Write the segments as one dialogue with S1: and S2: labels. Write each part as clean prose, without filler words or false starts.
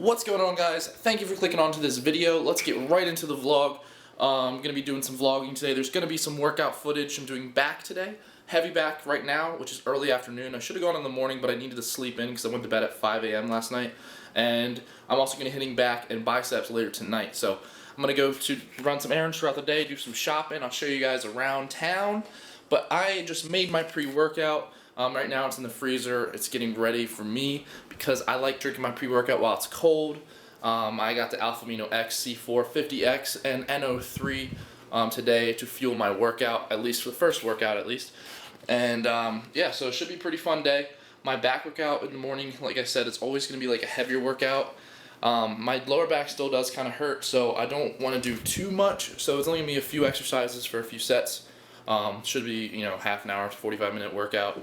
S1: What's going on, guys? Thank you for clicking onto this video. Let's get right into the vlog. I'm going to be doing some vlogging today. There's going to be some workout footage. I'm doing back today. Heavy back right now, which is early afternoon. I should have gone in the morning, but I needed to sleep in because I went to bed at 5 a.m. last night. And I'm also going to be hitting back and biceps later tonight. So I'm going to go to run some errands throughout the day, do some shopping. I'll show you guys around town. But I just made my pre-workout. Right now it's in the freezer. It's getting ready for me because I like drinking my pre-workout while it's cold. I got the Alpha Amino X C4 50X and NO3 today to fuel my workout, at least for the first workout at least. And yeah, so it should be a pretty fun day. My back workout in the morning, like I said, it's always going to be like a heavier workout. My lower back still does kind of hurt, so I don't want to do too much. So it's only going to be a few exercises for a few sets. Should be, you know, half an hour to 45-minute workout.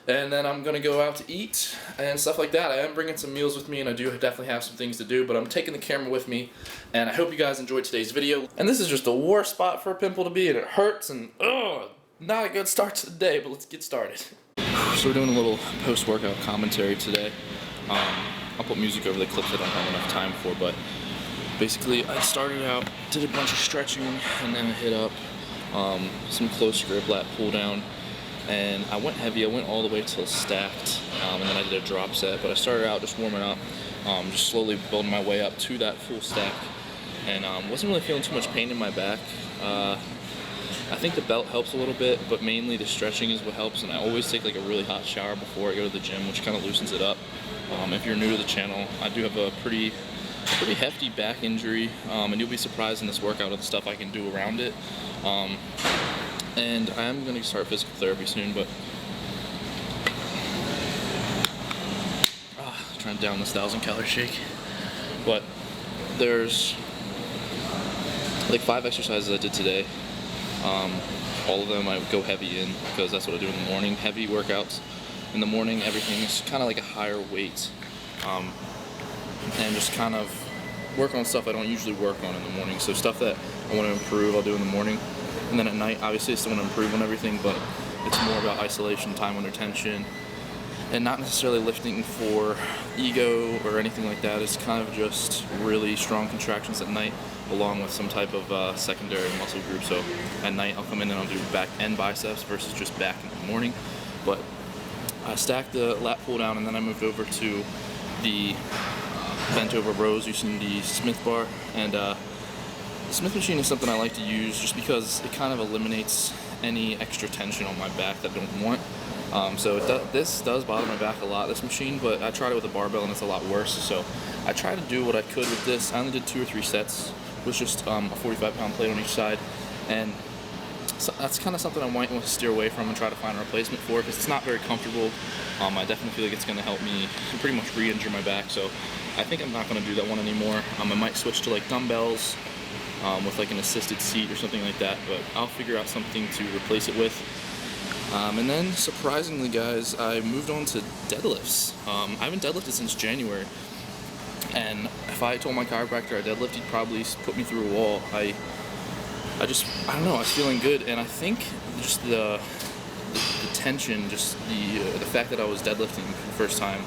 S1: And then I'm going to go out to eat and stuff like that. I am bringing some meals with me, and I do definitely have some things to do, but I'm taking the camera with me, and I hope you guys enjoyed today's video. And this is just the worst spot for a pimple to be, and it hurts, and not a good start to the day, but let's get started. So we're doing a little post-workout commentary today. I'll put music over the clips I don't have enough time for, but basically I started out, did a bunch of stretching, and then I hit up some close grip lat pull down. And I went heavy. I went all the way till stacked, and then I did a drop set. But I started out just warming up, just slowly building my way up to that full stack, and wasn't really feeling too much pain in my back. I think the belt helps a little bit, but mainly the stretching is what helps. And I always take like a really hot shower before I go to the gym, which kind of loosens it up. If you're new to the channel, I do have a pretty hefty back injury, and you'll be surprised in this workout of the stuff I can do around it. And I am going to start physical therapy soon, but trying to down this 1,000-calorie shake. But there's like 5 exercises I did today. All of them I go heavy in because that's what I do in the morning. Heavy workouts in the morning. Everything is kind of like a higher weight, and just kind of work on stuff I don't usually work on in the morning. So stuff that I want to improve, I'll do in the morning. And then at night, obviously I still want to improve on everything, but it's more about isolation, time under tension, and not necessarily lifting for ego or anything like that. It's kind of just really strong contractions at night, along with some type of secondary muscle group. So at night, I'll come in and I'll do back and biceps versus just back in the morning. But I stacked the lat pull down, and then I moved over to the bent over rows using the Smith bar. And the Smith machine is something I like to use just because it kind of eliminates any extra tension on my back that I don't want. This does bother my back a lot, this machine, but I tried it with a barbell and it's a lot worse. So I tried to do what I could with this. I only did 2 or 3 sets with just a 45-pound plate on each side, and so that's kind of something I might want to steer away from and try to find a replacement for, because it's not very comfortable. I definitely feel like it's going to help me pretty much re-injure my back, so I think I'm not going to do that one anymore. I might switch to like dumbbells with like an assisted seat or something like that, but I'll figure out something to replace it with. And then surprisingly, guys, I moved on to deadlifts. I haven't deadlifted since January, and if I told my chiropractor I deadlift, he'd probably put me through a wall. I don't know, I was feeling good, and I think just the tension, just the fact that I was deadlifting for the first time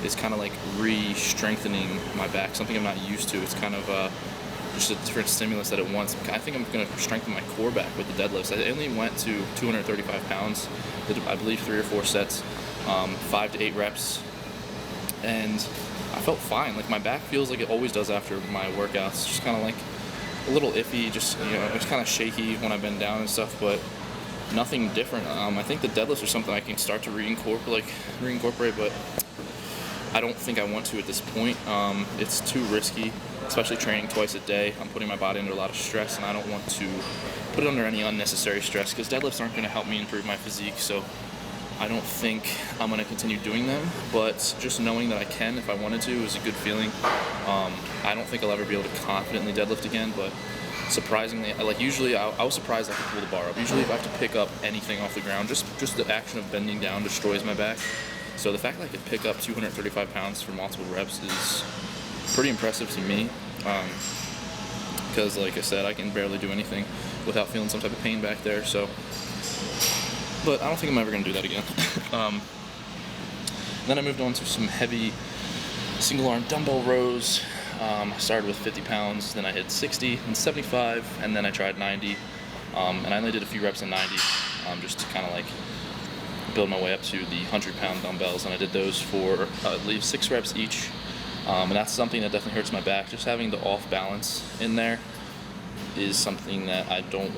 S1: is kind of like re-strengthening my back, something I'm not used to. It's kind of just a different stimulus at once. I think I'm going to strengthen my core back with the deadlifts. I only went to 235 pounds, did I believe 3 or 4 sets, 5 to 8 reps, and I felt fine. Like my back feels like it always does after my workouts, just kind of like a little iffy, just, you know, it's kind of shaky when I bend down and stuff, but nothing different. I think the deadlifts are something I can start to reincorporate, but I don't think I want to at this point. It's too risky, especially training twice a day. I'm putting my body under a lot of stress, and I don't want to put it under any unnecessary stress, because deadlifts aren't going to help me improve my physique, so I don't think I'm going to continue doing them. But just knowing that I can if I wanted to is a good feeling. I don't think I'll ever be able to confidently deadlift again, but surprisingly, usually I was surprised I could pull the bar up. Usually if I have to pick up anything off the ground, just the action of bending down destroys my back. So the fact that I could pick up 235 pounds for multiple reps is pretty impressive to me, because like I said, I can barely do anything without feeling some type of pain back there. So, but I don't think I'm ever going to do that again. Then I moved on to some heavy single arm dumbbell rows. I started with 50 pounds, then I hit 60 and 75, and then I tried 90. And I only did a few reps in 90, just to kind of like build my way up to the 100-pound dumbbells, and I did those for I believe 6 reps each. And that's something that definitely hurts my back. Just having the off balance in there is something that I don't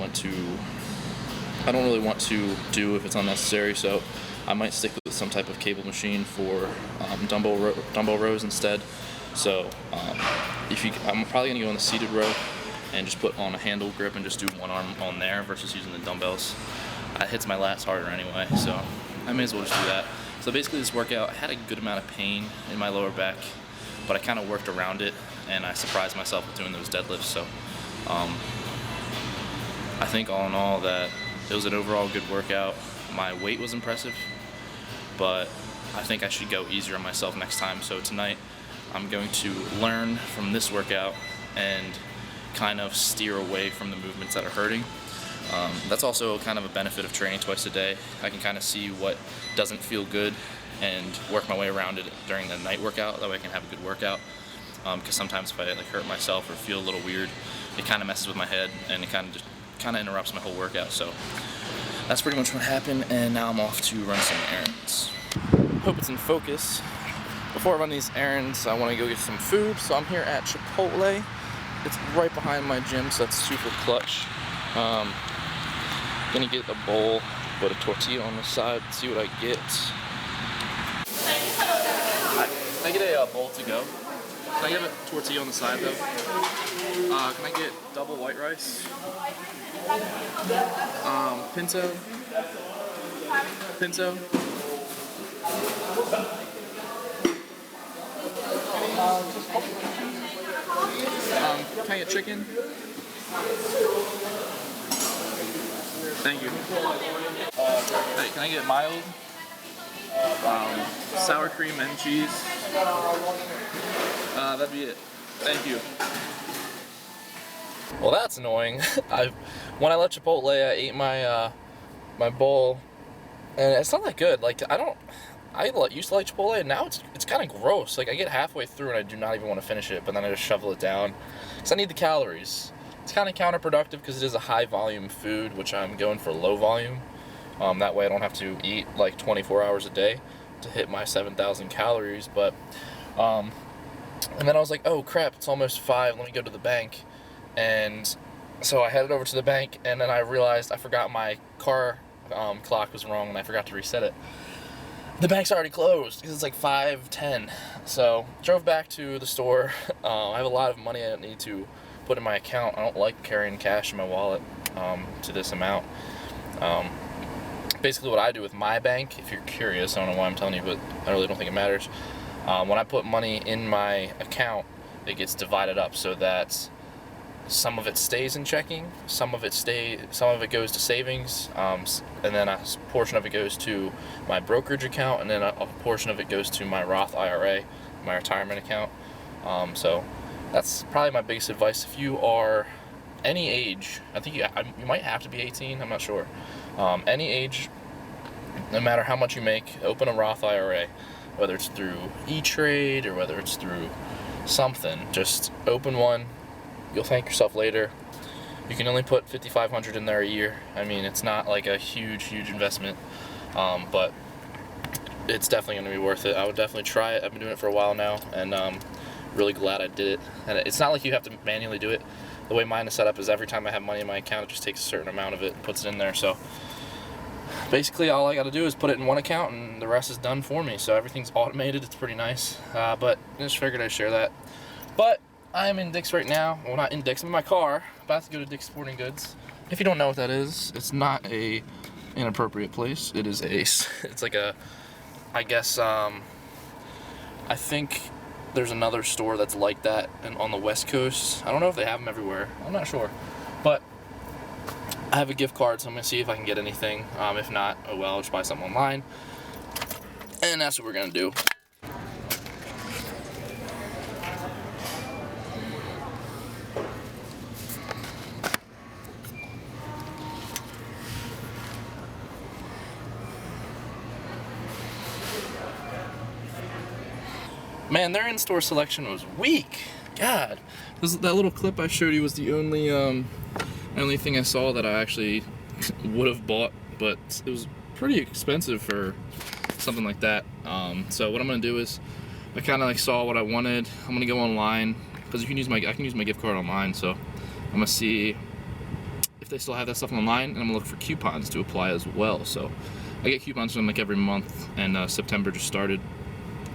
S1: really want to do if it's unnecessary. So I might stick with some type of cable machine for dumbbell rows instead. So I'm probably gonna go on the seated row and just put on a handle grip and just do one arm on there versus using the dumbbells. It hits my lats harder anyway, so I may as well just do that. So basically this workout, I had a good amount of pain in my lower back, but I kind of worked around it, and I surprised myself with doing those deadlifts. So I think all in all that it was an overall good workout. My weight was impressive, but I think I should go easier on myself next time. So tonight I'm going to learn from this workout and kind of steer away from the movements that are hurting. That's also kind of a benefit of training twice a day. I can kind of see what doesn't feel good and work my way around it during the night workout. That way I can have a good workout. Because sometimes if I like hurt myself or feel a little weird, it kind of messes with my head and it kind of interrupts my whole workout. So that's pretty much what happened, and now I'm off to run some errands. Hope it's in focus. Before I run these errands, I want to go get some food. So I'm here at Chipotle. It's right behind my gym, so that's super clutch. Gonna get a bowl, put a tortilla on the side, see what I get. Can I get a bowl to go? Can I get a tortilla on the side though? Can I get double white rice? Pinto? Can I get chicken? Thank you. Hey, can I get mild? Sour cream and cheese. That'd be it. Thank you. Well, that's annoying. When I left Chipotle, I ate my my bowl, and it's not that good. Like I used to like Chipotle, and now it's kind of gross. Like I get halfway through and I do not even want to finish it, but then I just shovel it down because I need the calories. It's kind of counterproductive because it is a high volume food, which I'm going for low volume. That way I don't have to eat like 24 hours a day to hit my 7,000 calories. But and then I was like, oh crap, it's almost 5. Let me go to the bank. And so I headed over to the bank, and then I realized I forgot my car clock was wrong, and I forgot to reset it. The bank's already closed because it's like 5:10. So drove back to the store. I have a lot of money I need to put in my account. I don't like carrying cash in my wallet to this amount. Basically what I do with my bank, if you're curious, I don't know why I'm telling you, but I really don't think it matters. When I put money in my account, it gets divided up so that some of it stays in checking, some of it goes to savings, and then a portion of it goes to my brokerage account, and then a portion of it goes to my Roth IRA, my retirement account. So that's probably my biggest advice. If you are any age, I think you might have to be 18, I'm not sure. Any age, no matter how much you make, open a Roth IRA, whether it's through E-Trade or whether it's through something. Just open one. You'll thank yourself later. You can only put $5,500 in there a year. I mean, it's not like a huge investment, but it's definitely going to be worth it. I would definitely try it. I've been doing it for a while now, and really glad I did it. And it's not like you have to manually do it. The way mine is set up is every time I have money in my account, it just takes a certain amount of it and puts it in there. So basically all I got to do is put it in one account, and the rest is done for me. So everything's automated. It's pretty nice, but I just figured I'd share that. But I'm in Dick's right now. Well, not in Dick's. I'm in my car. About to go to Dick's Sporting Goods. If you don't know what that is, it's not a inappropriate place. It is it's like a, I guess, I think there's another store that's like that on the West Coast. I don't know if they have them everywhere. I'm not sure. But I have a gift card, so I'm going to see if I can get anything. If not, oh well, I'll just buy something online. And that's what we're going to do. Man, their in-store selection was weak. God, that little clip I showed you was the only thing I saw that I actually would have bought, but it was pretty expensive for something like that. So what I'm gonna do is, I kind of like saw what I wanted. I'm gonna go online because I can use my gift card online. So I'm gonna see if they still have that stuff online, and I'm gonna look for coupons to apply as well. So I get coupons from them like every month, and September just started.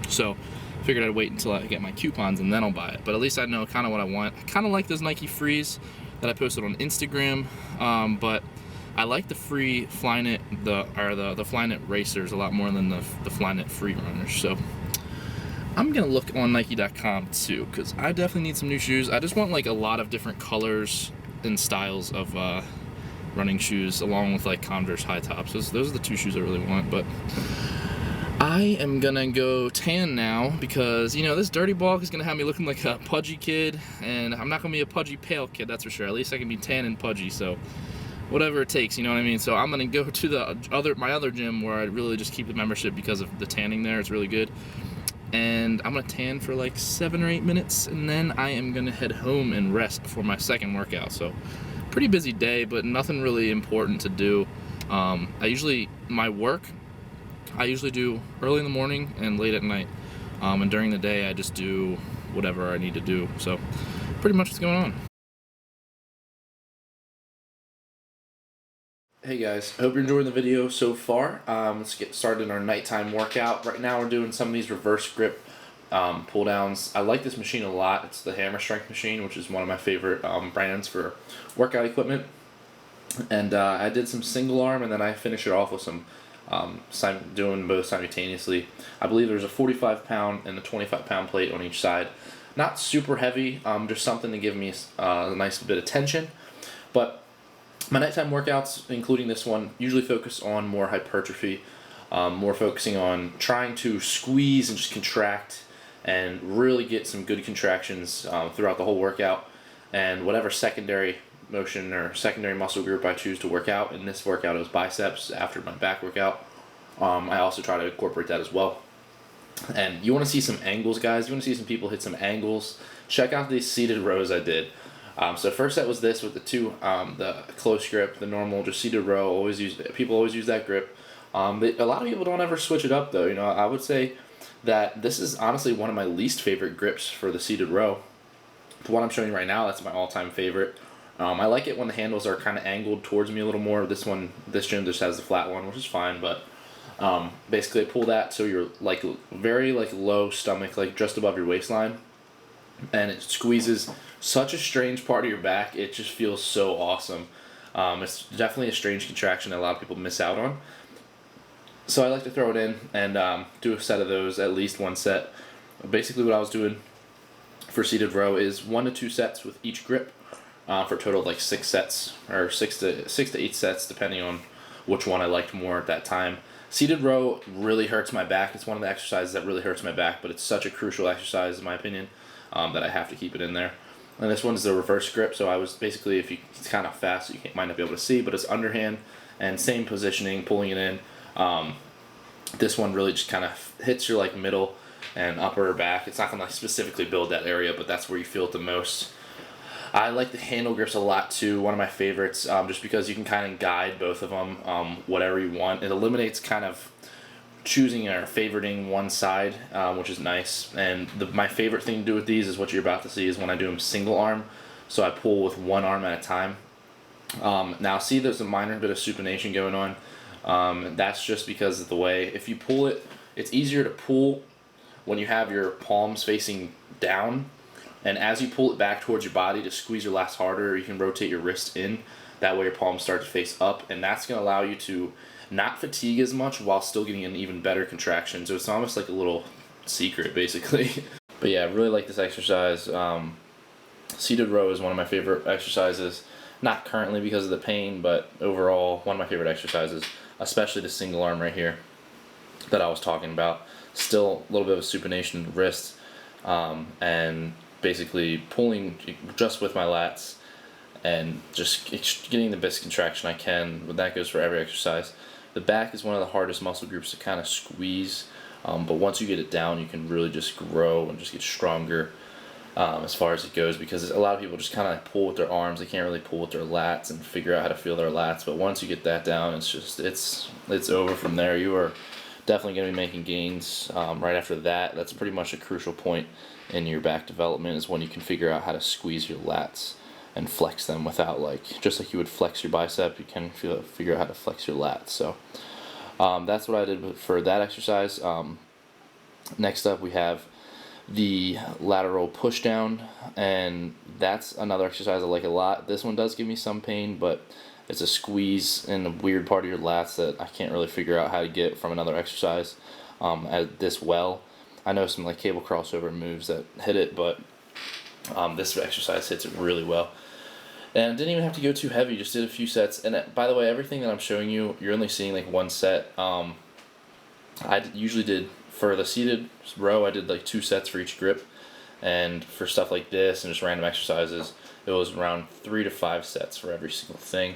S1: So I figured I'd wait until I get my coupons and then I'll buy it. But at least I know kind of what I want. I kind of like those Nike Frees that I posted on Instagram, but I like the free Flyknit, the Flyknit Racers a lot more than the Flyknit Free Runners. So I'm gonna look on Nike.com too, because I definitely need some new shoes. I just want like a lot of different colors and styles of running shoes, along with like Converse high tops. Those are the two shoes I really want. But I am gonna go tan now because, you know, this dirty bulk is gonna have me looking like a pudgy kid, and I'm not gonna be a pudgy pale kid, that's for sure. At least I can be tan and pudgy, so whatever it takes, you know what I mean? So I'm gonna go to my other gym where I really just keep the membership because of the tanning there. It's really good. And I'm gonna tan for like 7 or 8 minutes, and then I am gonna head home and rest before my second workout. So pretty busy day, but nothing really important to do. I usually do early in the morning and late at night, and during the day I just do whatever I need to do. So pretty much what's going on. Hey guys, I hope you're enjoying the video so far. Let's get started in our nighttime workout. Right now we're doing some of these reverse grip pull downs. I like this machine a lot. It's the Hammer Strength machine, which is one of my favorite brands for workout equipment. And I did some single arm, and then I finish it off with some doing both simultaneously. I believe there's a 45-pound and a 25-pound plate on each side. Not super heavy, just something to give me a nice bit of tension. But my nighttime workouts, including this one, usually focus on more hypertrophy, more focusing on trying to squeeze and just contract and really get some good contractions throughout the whole workout, and whatever secondary motion or secondary muscle group I choose to work out. In this workout it was biceps after my back workout. I also try to incorporate that as well. And you want to see some angles, guys. You want to see some people hit some angles. Check out these seated rows I did. So first set was this with the close grip, the normal just seated row. People always use that grip. A lot of people don't ever switch it up though. You know, I would say that this is honestly one of my least favorite grips for the seated row. The one I'm showing you right now, that's my all-time favorite. I like it when the handles are kind of angled towards me a little more. This gym just has the flat one, which is fine, but basically I pull that so you're like very like low stomach, like just above your waistline, and it squeezes such a strange part of your back. It just feels so awesome. It's definitely a strange contraction that a lot of people miss out on. So I like to throw it in and do a set of those, at least one set. Basically what I was doing for seated row is 1 to 2 sets with each grip. For a total of like 6 sets, or 6 to 8 sets, depending on which one I liked more at that time. Seated row really hurts my back. It's one of the exercises that really hurts my back, but it's such a crucial exercise in my opinion that I have to keep it in there. And this one's the reverse grip, so I was basically, it's kind of fast, so you might not be able to see, but it's underhand and same positioning, pulling it in. This one really just kind of hits your like middle and upper back. It's not gonna like specifically build that area, but that's where you feel it the most. I like the handle grips a lot too, one of my favorites, just because you can kind of guide both of them whatever you want. It eliminates kind of choosing or favoriting one side, which is nice. And my favorite thing to do with these is what you're about to see is when I do them single arm. So I pull with one arm at a time. Now see, there's a minor bit of supination going on. That's just because of the way, if you pull it, it's easier to pull when you have your palms facing down. And as you pull it back towards your body to squeeze your lats harder, you can rotate your wrist in. That way your palms start to face up, and that's going to allow you to not fatigue as much while still getting an even better contraction. So it's almost like a little secret, basically. But yeah, I really like this exercise. Seated row is one of my favorite exercises. Not currently because of the pain, but overall one of my favorite exercises, especially the single arm right here that I was talking about. Still a little bit of supination in the wrist, and basically pulling just with my lats and just getting the best contraction I can, but that goes for every exercise. The back is one of the hardest muscle groups to kind of squeeze But once you get it down, you can really just grow and just get stronger as far as it goes, because a lot of people just kind of pull with their arms. They can't really pull with their lats and figure out how to feel their lats. But once you get that down, it's over from there. You are definitely going to be making gains right after that. That's pretty much a crucial point in your back development, is when you can figure out how to squeeze your lats and flex them without, like, just like you would flex your bicep, you can figure out how to flex your lats. So that's what I did for that exercise. Next up we have the lateral push down, and that's another exercise I like a lot. This one does give me some pain, but it's a squeeze in a weird part of your lats that I can't really figure out how to get from another exercise this well. I know some like cable crossover moves that hit it, but this exercise hits it really well. And I didn't even have to go too heavy, just did a few sets. And by the way, everything that I'm showing you, you're only seeing like one set. I usually did, for the seated row, I did like 2 sets for each grip. And for stuff like this and just random exercises, it was around 3 to 5 sets for every single thing.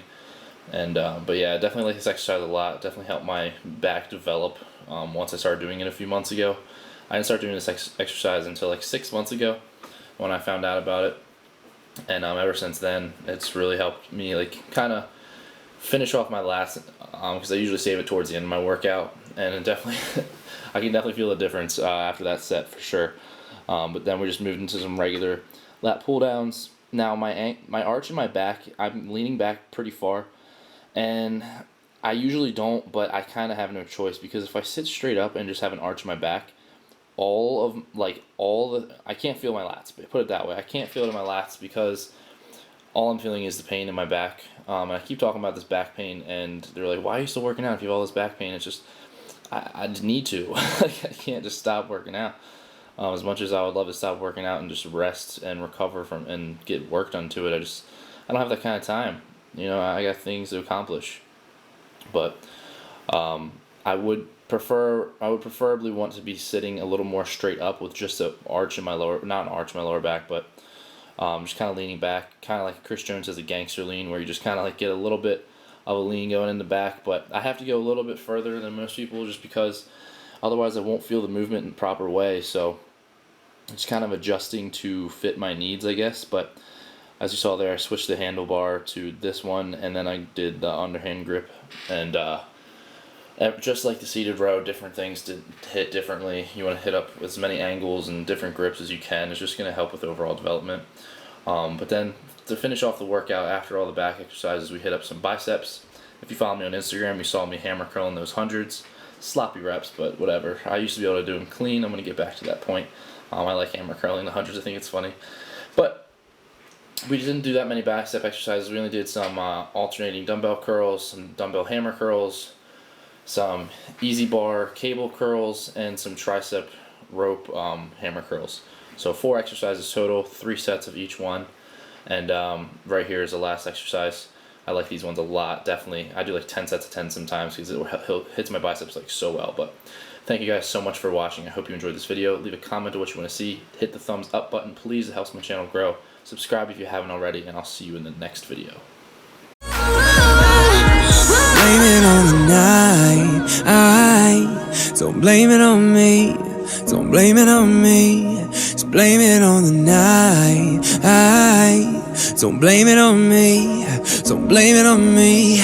S1: And but yeah, I definitely like this exercise a lot. It definitely helped my back develop once I started doing it a few months ago. I didn't start doing this exercise until like 6 months ago when I found out about it. And ever since then, it's really helped me like kind of finish off my lats, because I usually save it towards the end of my workout, and it definitely I can definitely feel the difference after that set for sure. But then we just moved into some regular lat pull downs. Now my arch in my back, I'm leaning back pretty far, and I usually don't, but I kind of have no choice, because if I sit straight up and just have an arch in my back, I can't feel my lats. Put it that way, I can't feel it in my lats, because all I'm feeling is the pain in my back. And I keep talking about this back pain, and they're like, "Why are you still working out if you have all this back pain?" It's just I just need to. I can't just stop working out. As much as I would love to stop working out and just rest and recover from and get work done to it, I don't have that kind of time. You know, I got things to accomplish. But I would preferably want to be sitting a little more straight up with just an arch in my lower, not an arch in my lower back, but just kind of leaning back, kind of like Chris Jones has a gangster lean, where you just kind of like get a little bit of a lean going in the back. But I have to go a little bit further than most people, just because otherwise I won't feel the movement in the proper way. So it's kind of adjusting to fit my needs, I guess. But as you saw there, I switched the handlebar to this one, and then I did the underhand grip, and just like the seated row, different things to hit differently. You want to hit up as many angles and different grips as you can. It's just going to help with overall development. But then to finish off the workout, after all the back exercises, we hit up some biceps. If you follow me on Instagram, you saw me hammer curling those hundreds. Sloppy reps, but whatever. I used to be able to do them clean. I'm going to get back to that point. I like hammer curling the hundreds. I think it's funny. But we didn't do that many bicep exercises. We only did some alternating dumbbell curls, some dumbbell hammer curls, some easy bar cable curls, and some tricep rope hammer curls. So 4 exercises total, 3 sets of each one. And right here is the last exercise. I like these ones a lot, definitely. I do like 10 sets of 10 sometimes, because it hits my biceps like so well. But thank you guys so much for watching. I hope you enjoyed this video. Leave a comment on what you want to see. Hit the thumbs up button, please. It helps my channel grow. Subscribe if you haven't already, and I'll see you in the next video.
S2: Blame it on the night, don't blame it on me, don't blame it on me, just blame it on the night, don't blame it on me, don't blame it on me.